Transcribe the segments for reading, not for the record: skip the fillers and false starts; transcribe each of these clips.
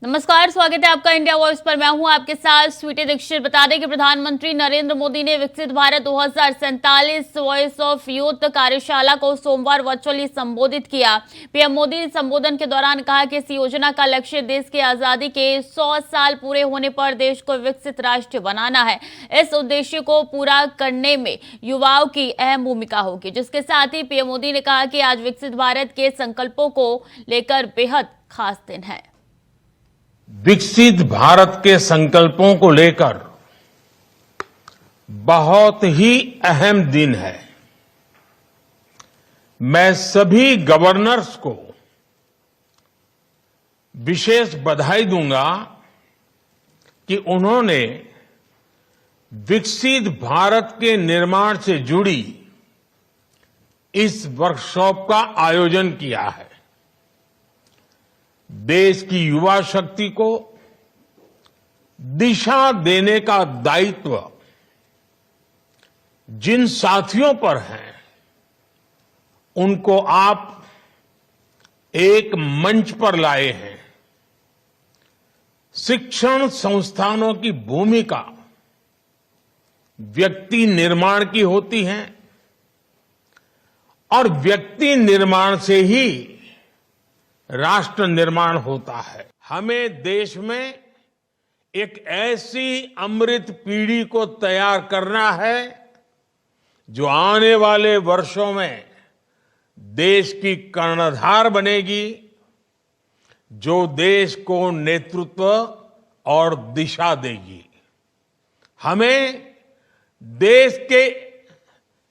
नमस्कार, स्वागत है आपका इंडिया वॉइस पर। मैं हूं आपके साथ स्वीटी दीक्षित। बता दें कि प्रधानमंत्री नरेंद्र मोदी ने विकसित भारत 2047 वॉइस ऑफ यूथ कार्यशाला को सोमवार वर्चुअली संबोधित किया। पीएम मोदी ने संबोधन के दौरान कहा कि इस योजना का लक्ष्य देश की आजादी के 100 साल पूरे होने पर देश को विकसित राष्ट्र बनाना है। इस उद्देश्य को पूरा करने में युवाओं की अहम भूमिका होगी। जिसके साथ ही पीएम मोदी ने कहा कि आज विकसित भारत के संकल्पों को लेकर बेहद खास दिन है। विकसित भारत के संकल्पों को लेकर बहुत ही अहम दिन है। मैं सभी गवर्नर्स को विशेष बधाई दूंगा कि उन्होंने विकसित भारत के निर्माण से जुड़ी इस वर्कशॉप का आयोजन किया है। देश की युवा शक्ति को दिशा देने का दायित्व जिन साथियों पर है, उनको आप एक मंच पर लाए हैं। शिक्षण संस्थानों की भूमिका व्यक्ति निर्माण की होती है और व्यक्ति निर्माण से ही राष्ट्र निर्माण होता है। हमें देश में एक ऐसी अमृत पीढ़ी को तैयार करना है जो आने वाले वर्षों में देश की कर्णधार बनेगी, जो देश को नेतृत्व और दिशा देगी। हमें देश के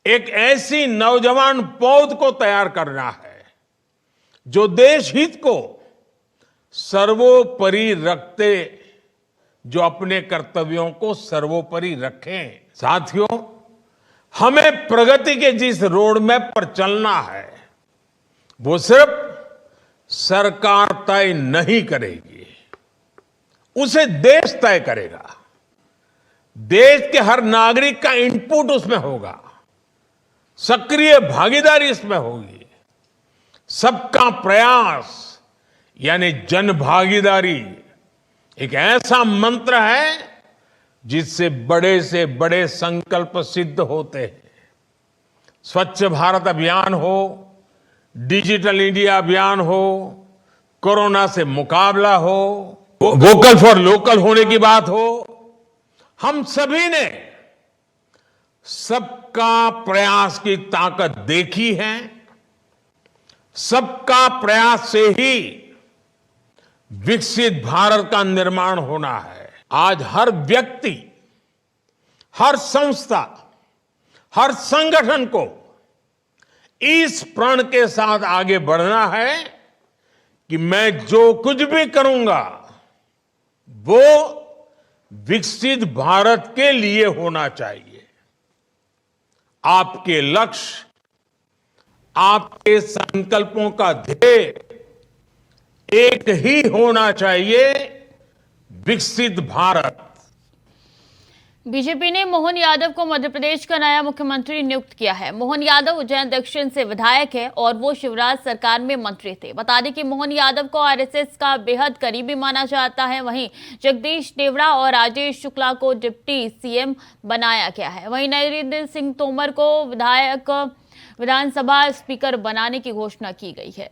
एक ऐसी नौजवान पौध को तैयार करना है जो देश हित को सर्वोपरि रखते, जो अपने कर्तव्यों को सर्वोपरि रखें। साथियों, हमें प्रगति के जिस रोड मैप पर चलना है, वो सिर्फ सरकार तय नहीं करेगी, उसे देश तय करेगा। देश के हर नागरिक का इनपुट उसमें होगा, सक्रिय भागीदारी इसमें होगी। सबका प्रयास यानी जन भागीदारी एक ऐसा मंत्र है जिससे बड़े से बड़े संकल्प सिद्ध होते हैं। स्वच्छ भारत अभियान हो, डिजिटल इंडिया अभियान हो, कोरोना से मुकाबला हो, वोकल फॉर लोकल होने की बात हो, हम सभी ने सबका प्रयास की ताकत देखी है। सबका प्रयास से ही विकसित भारत का निर्माण होना है। आज हर व्यक्ति, हर संस्था, हर संगठन को इस प्रण के साथ आगे बढ़ना है कि मैं जो कुछ भी करूंगा वो विकसित भारत के लिए होना चाहिए। आपके लक्ष्य, आपके संकल्पों का ध्येय एक ही होना चाहिए, विकसित भारत। बीजेपी ने मोहन यादव को मध्य प्रदेश का नया मुख्यमंत्री नियुक्त किया है। मोहन यादव उज्जैन दक्षिण से विधायक है और वो शिवराज सरकार में मंत्री थे। बता दें कि मोहन यादव को आरएसएस का बेहद करीबी माना जाता है। वहीं जगदीश देवड़ा और राजेश शुक्ला को डिप्टी सीएम बनाया गया है। वहीं नरेंद्र सिंह तोमर को विधानसभा स्पीकर बनाने की घोषणा की गई है।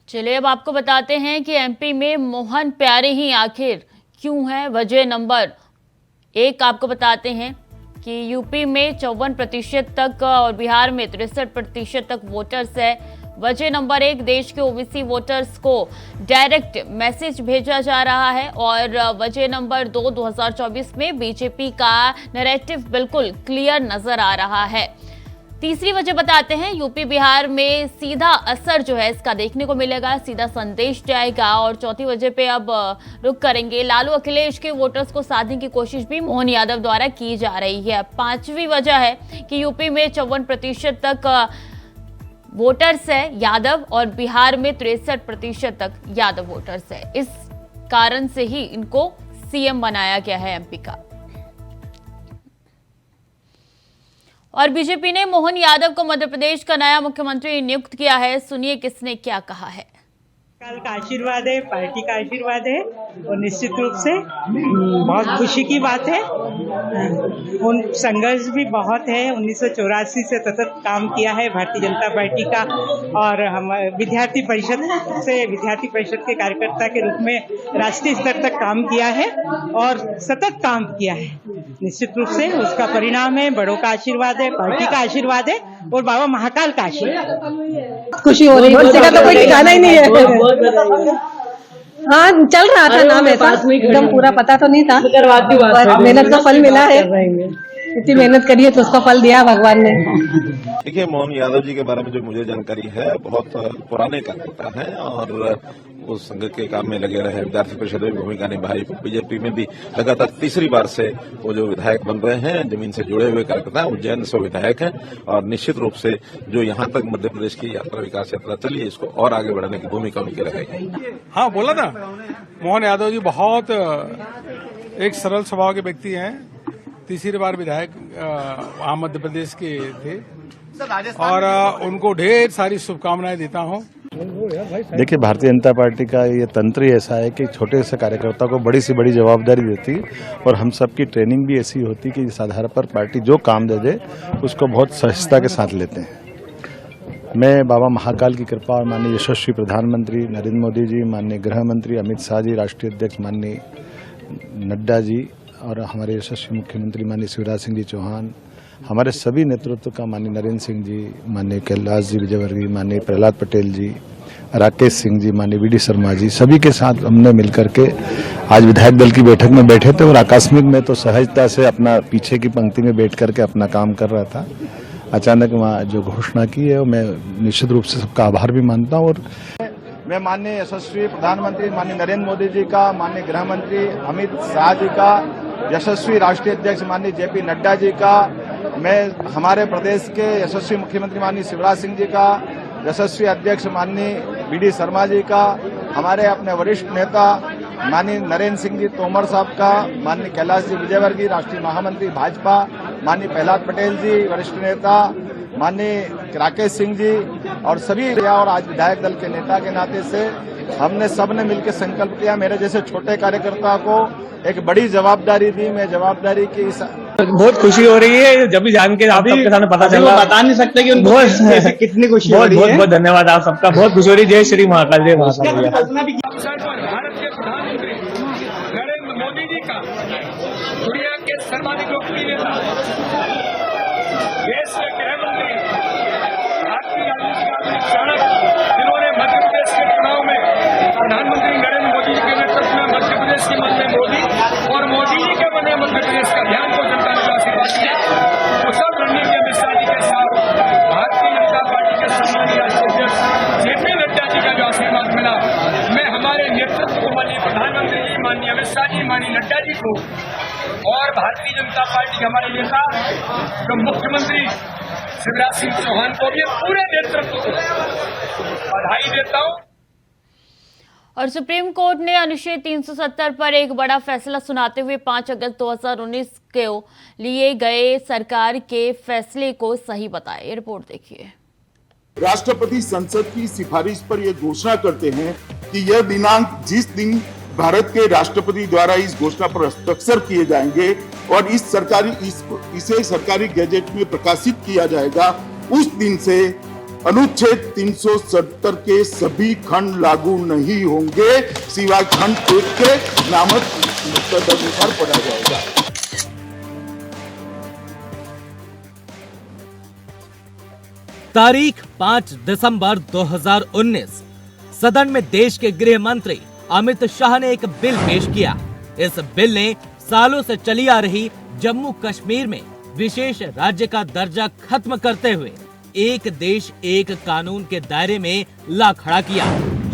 चलिए अब आपको बताते हैं कि एमपी में मोहन प्यारे ही आखिर क्यों है। वजह नंबर 1 आपको बताते हैं कि यूपी में 54% तक और बिहार में 63% तक वोटर्स है। वजह नंबर 1, देश के ओबीसी वोटर्स को डायरेक्ट मैसेज भेजा जा रहा है। और वजह नंबर 2, 2024 में बीजेपी का नैरेटिव बिल्कुल क्लियर नजर आ रहा है। तीसरी वजह बताते हैं, यूपी बिहार में सीधा असर जो है इसका देखने को मिलेगा, सीधा संदेश जाएगा। और चौथी वजह पे अब रुक करेंगे, लालू अखिलेश के वोटर्स को साधने की कोशिश भी मोहन यादव द्वारा की जा रही है। पांचवी वजह है कि यूपी में 54% तक वोटर्स है यादव और बिहार में 63% तक यादव वोटर्स है। इस कारण से ही इनको सीएम बनाया गया है एमपी का। और बीजेपी ने मोहन यादव को मध्य प्रदेश का नया मुख्यमंत्री नियुक्त किया है। सुनिए किसने क्या कहा है। काल का आशीर्वाद है, पार्टी का आशीर्वाद है और निश्चित रूप से बहुत खुशी की बात है। उन संघर्ष भी बहुत है। 1984 से सतत काम किया है भारतीय जनता पार्टी का और हम विद्यार्थी परिषद के कार्यकर्ता के रूप में राष्ट्रीय स्तर तक काम किया है और सतत काम किया है। निश्चित रूप से उसका परिणाम है, बड़ों का आशीर्वाद है, पार्टी का आशीर्वाद है और बाबा महाकाल का आशीर्वाद। खुशी हो रही है, का तो कोई ठिकाना ही नहीं है। हाँ, चल रहा था नाम ऐसा, एकदम पूरा पता तो नहीं था, पर मेहनत का फल मिला है। इतनी मेहनत करी है तो उसका फल दिया भगवान ने। देखिए, मोहन यादव जी के बारे में जो मुझे जानकारी है, बहुत पुराने कार्यकर्ता है और उस संघ के काम में लगे रहे, विद्यार्थी परिषद में भूमिका निभाई, बीजेपी में भी लगातार तीसरी बार से वो जो विधायक बन रहे हैं, जमीन से जुड़े हुए कार्यकर्ता, उज्जैन से विधायक हैं और निश्चित रूप से जो यहाँ तक मध्य प्रदेश की यात्रा, विकास यात्रा चली है, इसको और आगे बढ़ाने की भूमिका उनकी रहेगी। हाँ, बोला था मोहन यादव जी बहुत एक सरल स्वभाव के व्यक्ति हैं। तीसरी बार विधायक वहाँ मध्य प्रदेश के थे और उनको ढेर सारी शुभकामनाएं देता हूँ। देखिए, भारतीय जनता पार्टी का ये तंत्र ही ऐसा है कि छोटे से कार्यकर्ता को बड़ी से बड़ी जवाबदारी देती और हम सबकी ट्रेनिंग भी ऐसी होती कि इस आधार पर पार्टी जो काम दे दे उसको बहुत सहजता के साथ लेते हैं। मैं बाबा महाकाल की कृपा और माननीय यशस्वी प्रधानमंत्री नरेंद्र मोदी जी, माननीय गृह मंत्री अमित शाह जी, राष्ट्रीय अध्यक्ष माननीय नड्डा जी और हमारे यशस्वी मुख्यमंत्री माननीय शिवराज सिंह जी चौहान, हमारे सभी नेतृत्व का माननीय नरेंद्र सिंह जी, माननीय कैलाश जी विजयवर्गीय, माननीय प्रहलाद पटेल जी, राकेश सिंह जी, माननीय वीडी शर्मा जी, सभी के साथ हमने मिलकर के आज विधायक दल की बैठक में बैठे थे और आकस्मिक में तो सहजता से अपना पीछे की पंक्ति में बैठ करके अपना काम कर रहा था। अचानक वहाँ जो घोषणा की है मैं निश्चित रूप से सबका आभार भी मानता हूँ। और मैं माननीय यशस्वी प्रधानमंत्री माननीय नरेंद्र मोदी जी का, माननीय गृह मंत्री अमित शाह जी का, यशस्वी राष्ट्रीय अध्यक्ष माननीय जेपी नड्डा जी का, मैं हमारे प्रदेश के यशस्वी मुख्यमंत्री माननीय शिवराज सिंह जी का, यशस्वी अध्यक्ष माननीय वीडी शर्मा जी का, हमारे अपने वरिष्ठ नेता माननीय नरेंद्र सिंह जी तोमर साहब का, माननीय कैलाश जी विजयवर्गीय राष्ट्रीय महामंत्री भाजपा, माननीय प्रहलाद पटेल जी वरिष्ठ नेता, माननीय राकेश सिंह जी और सभी और आज विधायक दल के नेता के नाते से हमने सबने मिलकर संकल्प किया, मेरे जैसे छोटे कार्यकर्ता को एक बड़ी जवाबदारी दी। मैं जवाबदारी की बहुत खुशी हो रही है, जब भी जान के आप सबके सामने पता चला, बता नहीं सकते कि बहुत कितनी खुशी हो रही है। बहुत बहुत धन्यवाद आप सबका, बहुत खुशी हो रही है। जय श्री महाकाल, जय महाकाल। भारत के प्रधानमंत्री नरेंद्र मोदी जी का, दुनिया के सर्वाधिक लोकप्रिय नेता, देश के गृह मंत्री, भारतीय राजनीति का चाणक्य, जिन्होंने मध्य प्रदेश के चुनाव में प्रधानमंत्री नरेंद्र मोदी जी के नेतृत्व में मध्य प्रदेश की मन में मोदी और मोदी जी के मन में मध्य प्रदेश का ध्यान को जनता ने आशीर्वाद दिया। कुशल रणनीति अमित शाह जी के साथ भारतीय जनता पार्टी के सम्मानीय राष्ट्रीय अध्यक्ष जेपी नड्डा जी का जो आशीर्वाद मिला, मैं हमारे नेतृत्व को, माननीय प्रधानमंत्री जी, माननीय अमित शाह जी, माननीय नड्डा जी को और भारतीय जनता पार्टी के हमारे नेता जो मुख्यमंत्री शिवराज सिंह चौहान को भी, पूरे नेतृत्व को बधाई देता हूँ। और सुप्रीम कोर्ट ने अनुच्छेद 370 पर एक बड़ा फैसला सुनाते हुए 5 अगस्त 2019 को लिए गए सरकार के फैसले को सही बताया। ये रिपोर्ट देखिए। राष्ट्रपति संसद की सिफारिश पर यह घोषणा करते हैं कि यह दिनांक जिस दिन भारत के राष्ट्रपति द्वारा इस घोषणा पर हस्ताक्षर किए जाएंगे और इसे सरकारी गैजेट में प्रकाशित किया जाएगा, उस दिन से अनुच्छेद 370 के सभी खंड लागू नहीं होंगे, सिवाय खंड 1 के नामक तदनुसार पढ़ा जाएगा। तारीख 5 दिसंबर 2019, सदन में देश के गृह मंत्री अमित शाह ने एक बिल पेश किया। इस बिल ने सालों से चली आ रही जम्मू कश्मीर में विशेष राज्य का दर्जा खत्म करते हुए एक देश एक कानून के दायरे में ला खड़ा किया।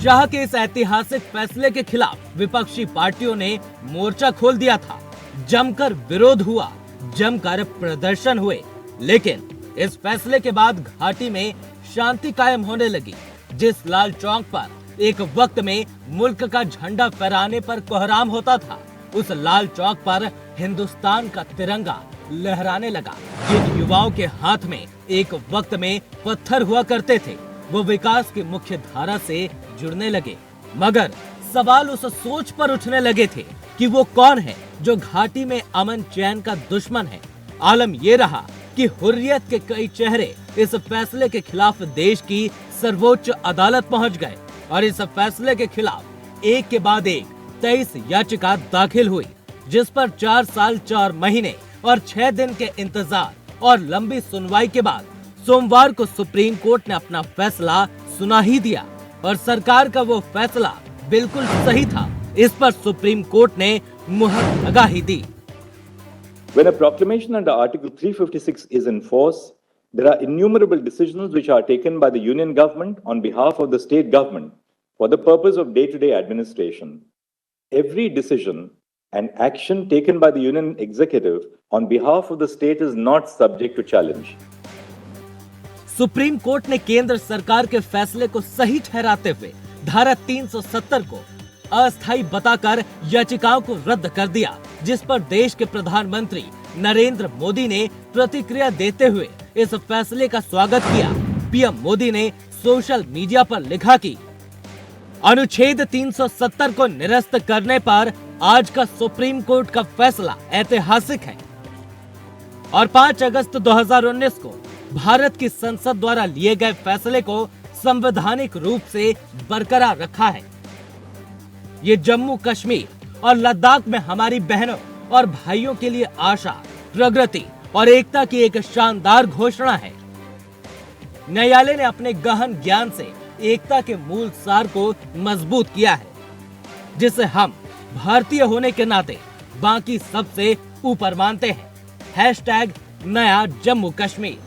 शाह के इस ऐतिहासिक फैसले के खिलाफ विपक्षी पार्टियों ने मोर्चा खोल दिया था। जमकर विरोध हुआ, जमकर प्रदर्शन हुए, लेकिन इस फैसले के बाद घाटी में शांति कायम होने लगी। जिस लाल चौक पर एक वक्त में मुल्क का झंडा फहराने पर कोहराम होता था, उस लाल चौक पर हिंदुस्तान का तिरंगा लहराने लगा। जिन युवाओं के हाथ में एक वक्त में पत्थर हुआ करते थे, वो विकास की मुख्य धारा से जुड़ने लगे। मगर सवाल उस सोच पर उठने लगे थे कि वो कौन है जो घाटी में अमन चैन का दुश्मन है। आलम ये रहा कि हुर्रियत के कई चेहरे इस फैसले के खिलाफ देश की सर्वोच्च अदालत पहुंच गए और इस फैसले के खिलाफ एक के बाद एक 23 याचिका दाखिल हुई, जिस पर 4 साल 4 महीने और 6 दिन के इंतजार और लंबी सुनवाई के बाद सोमवार को सुप्रीम कोर्ट ने अपना फैसला सुना ही दिया। और सरकार का वो फैसला बिल्कुल सही था, इस पर सुप्रीम कोर्ट ने मुहर लगा ही दी। When a proclamation under Article 356 is in force, there are innumerable decisions which are taken by the union government on behalf of the state government for the purpose of day-to-day administration. Every decision and action taken by the union executive on behalf of the state is not subject to challenge. Supreme court ने केंद्र सरकार के फैसले को सही ठहराते हुए धारा 370 को अस्थायी बताकर याचिकाओं को रद्द कर दिया, जिस पर देश के प्रधानमंत्री नरेंद्र मोदी ने प्रतिक्रिया देते हुए इस फैसले का स्वागत किया। पीएम मोदी ने सोशल मीडिया पर लिखा कि अनुच्छेद 370 को निरस्त करने पर आज का सुप्रीम कोर्ट का फैसला ऐतिहासिक है और 5 अगस्त 2019 को भारत की संसद द्वारा लिए गए फैसले को संवैधानिक रूप से बरकरार रखा है। ये जम्मू कश्मीर और लद्दाख में हमारी बहनों और भाइयों के लिए आशा, प्रगति और एकता की एक शानदार घोषणा है। न्यायालय ने अपने गहन ज्ञान से एकता के मूल सार को मजबूत किया है, जिसे हम भारतीय होने के नाते बाकी सबसे ऊपर मानते हैं। #नया जम्मू कश्मीर।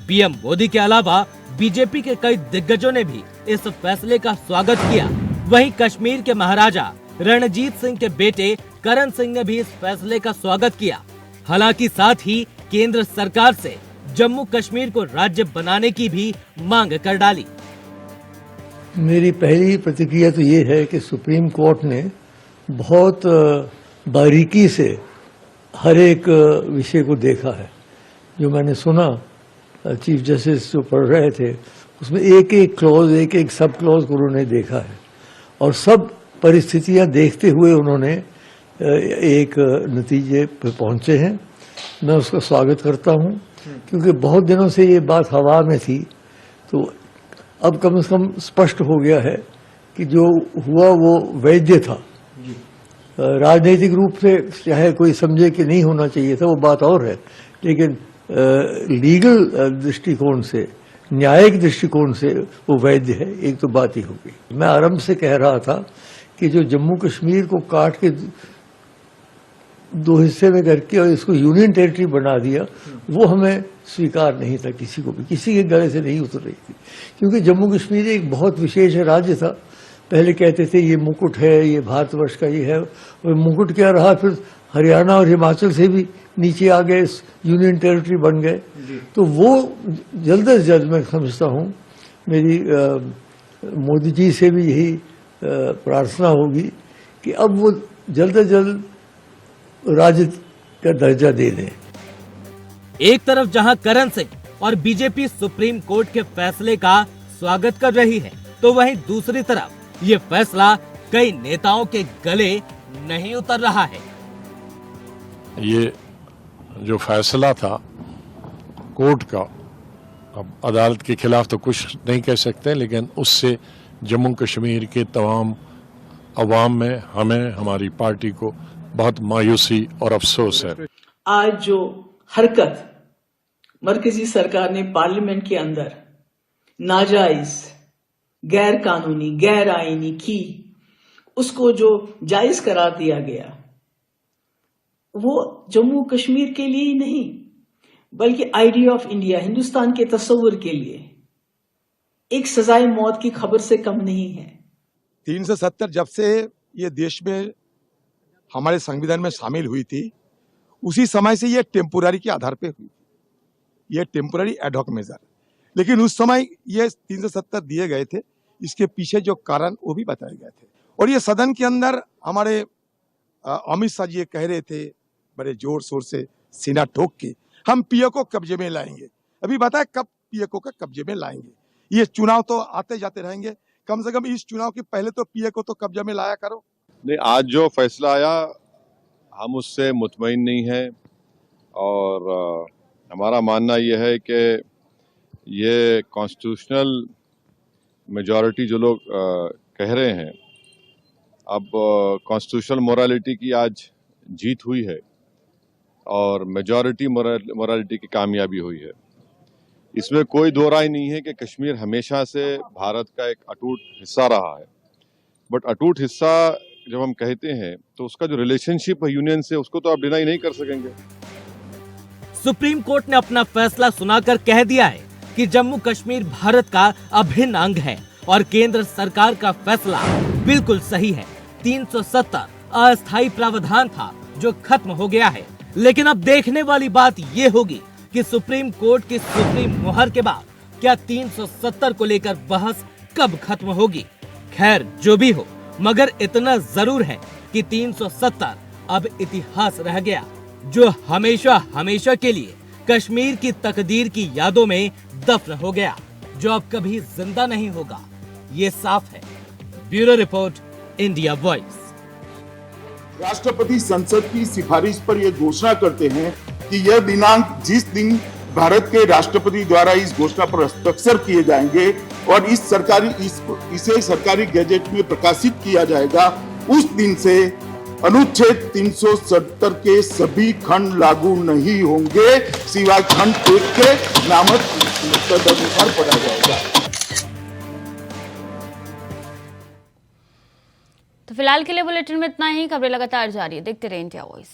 पीएम मोदी के अलावा बीजेपी के कई दिग्गजों ने भी इस फैसले का स्वागत किया। वहीं कश्मीर के महाराजा रणजीत सिंह के बेटे करण सिंह ने भी इस फैसले का स्वागत किया। हालांकि साथ ही केंद्र सरकार से जम्मू कश्मीर को राज्य बनाने की भी मांग कर डाली। मेरी पहली प्रतिक्रिया तो ये है कि सुप्रीम कोर्ट ने बहुत बारीकी से हर एक विषय को देखा है। जो मैंने सुना चीफ जस्टिस जो पढ़ रहे थे, उसमें एक एक क्लॉज, एक एक सब क्लॉज को उन्होंने देखा है और सब परिस्थितियां देखते हुए उन्होंने एक नतीजे पर पहुंचे हैं। मैं उसका स्वागत करता हूं, क्योंकि बहुत दिनों से ये बात हवा में थी, तो अब कम से कम स्पष्ट हो गया है कि जो हुआ वो वैध था। राजनीतिक रूप से चाहे कोई समझे कि नहीं होना चाहिए था, वो बात और है, लेकिन लीगल दृष्टिकोण से, न्यायिक दृष्टिकोण से वो वैध है। एक तो बात ही होगी। मैं आरंभ से कह रहा था कि जो जम्मू कश्मीर को काट के 2 हिस्से में करके और इसको यूनियन टेरिटरी बना दिया, वो हमें स्वीकार नहीं था, किसी को भी, किसी के गले से नहीं उतर रही थी, क्योंकि जम्मू कश्मीर एक बहुत विशेष राज्य था। पहले कहते थे ये मुकुट है, ये भारतवर्ष का ये है, और मुकुट क्या रहा, फिर हरियाणा और हिमाचल से भी नीचे आ गए, यूनियन टेरिटरी बन गए। तो वो जल्द से जल्द, मैं समझता हूँ, मेरी मोदी जी से भी यही प्रार्थना होगी कि अब वो जल्द से जल्द राज्य का दर्जा दे दें। एक तरफ जहां करण सिंह और बीजेपी सुप्रीम कोर्ट के फैसले का स्वागत कर रही है, तो वहीं दूसरी तरफ ये फैसला कई नेताओं के गले नहीं उतर रहा है। ये जो फैसला था कोर्ट का, अब अदालत के खिलाफ तो कुछ नहीं कह सकते, लेकिन उससे जम्मू कश्मीर के तमाम अवाम में, हमें, हमारी पार्टी को बहुत मायूसी और अफसोस है। आज जो हरकत मरकजी सरकार ने पार्लियामेंट के अंदर नाजायज, गैर कानूनी, गैर आईनी की, उसको जो जायज करार दिया गया, वो जम्मू कश्मीर के लिए ही नहीं, बल्कि आइडिया ऑफ इंडिया, हिंदुस्तान के तस्वुर के लिए एक सजाए मौत की खबर से कम नहीं है। 370 जब से ये देश में हमारे संविधान में शामिल हुई थी, उसी समय से ये टेम्पोररी के आधार पे हुई, ये टेम्पोररी एडहॉक मेजर। लेकिन उस समय ये 370 दिए गए थे, इसके पीछे जो कारण वो भी बताए गए थे। और ये सदन के अंदर हमारे अमित शाह जी ये कह रहे थे बड़े जोर शोर से सीना ठोक के हम पीओ को कब्जे में लाएंगे। अभी बताए कब पीओ को कब्जे में लाएंगे। ये चुनाव तो आते जाते रहेंगे, कम से कम इस चुनाव के पहले तो पीओ को तो कब्जे में लाया करो। नहीं, आज जो फैसला आया हम उससे मुतमईन नहीं है और हमारा मानना यह है कि ये कॉन्स्टिट्यूशनल मेजॉरिटी जो लोग कह रहे हैं, अब कॉन्स्टिट्यूशनल मोरालिटी की आज जीत हुई है और मेजॉरिटी मोरालिटी की कामयाबी हुई है। इसमें कोई दो राय नहीं है कि कश्मीर हमेशा से भारत का एक अटूट हिस्सा रहा है, बट अटूट हिस्सा जब हम कहते हैं तो उसका जो रिलेशनशिप है यूनियन से, उसको तो आप डिनाई नहीं कर सकेंगे। सुप्रीम कोर्ट ने अपना फैसला सुनाकर कह दिया है कि जम्मू कश्मीर भारत का अभिन्न अंग है और केंद्र सरकार का फैसला बिल्कुल सही है। 370 अस्थायी प्रावधान था जो खत्म हो गया है, लेकिन अब देखने वाली बात ये होगी कि सुप्रीम कोर्ट की सुप्रीम मुहर के बाद क्या 370 को लेकर बहस कब खत्म होगी। खैर जो भी हो, मगर इतना जरूर है कि 370 अब इतिहास रह गया, जो हमेशा हमेशा के लिए कश्मीर की तकदीर की यादों में दफन हो गया, जो अब कभी जिंदा नहीं होगा, ये साफ है। Bureau report, India voice. राष्ट्रपति संसद की सिफारिश पर यह घोषणा करते हैं कि यह दिनांक जिस दिन भारत के राष्ट्रपति द्वारा इस घोषणा पर हस्ताक्षर किए जाएंगे और इसे सरकारी गैजेट में प्रकाशित किया जाएगा, उस दिन से अनुच्छेद 370 के सभी खंड लागू नहीं होंगे, सिवाय खंड 1 के नामक तदनुसार पढ़ा जाएगा। तो फिलहाल के लिए बुलेटिन में इतना ही। खबरें लगातार जारी है, देखते रहिए इंडिया वॉइस।